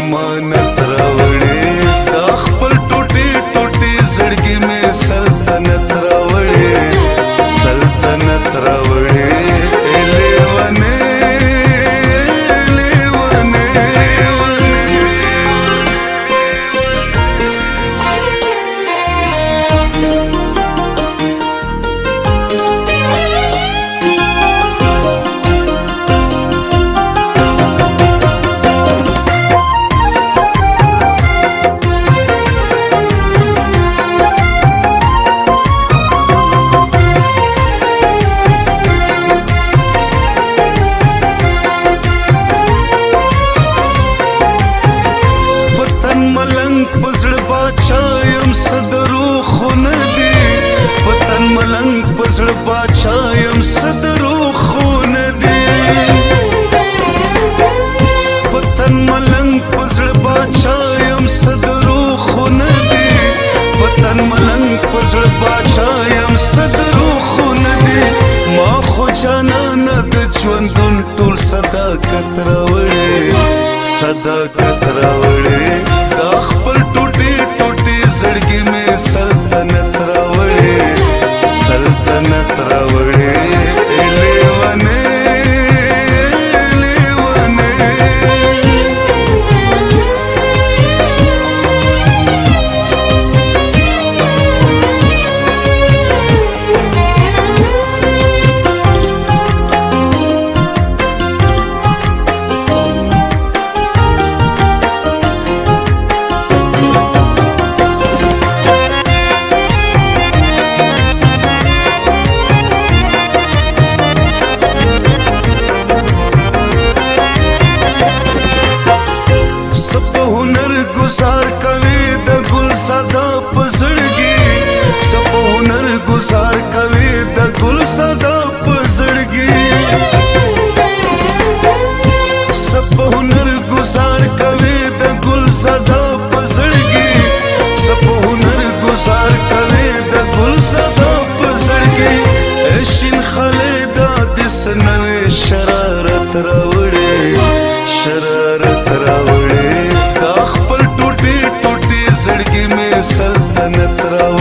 امانت راوړې دا خپل ټوټي ټوټي زړګي مې سلطنت راوړې سلطنت راوړې لیونې ملنګ پزړ باچایم صدرو خون دی پتن ملنګ پزړ باچایم صدرو خون دی پتن ملنګ پزړ باچایم صدرو خون دی پتن ملنګ پزړ باچایم صدرو خون دی ما خو جانان د ژوندون ټول صداقت راوړې صداقت راوړې دا خپل ټوټي ټوټي زړګي مې سلطنت راوړې سلطنت راوړې لیونې گزار کوي د ګل صدا پزړګي سپ هنر گزار کوي د ګل صدا پزړګي سپ هنر گزار کوي د ګل صدا پزړګي سپ هنر گزار کوي د ګل صدا پزړګي شین خالدا د سنوي شرارت راوړې شرارت راوړې دا خپل ټوټي ټوټي زړګي مې سلطنت راوړې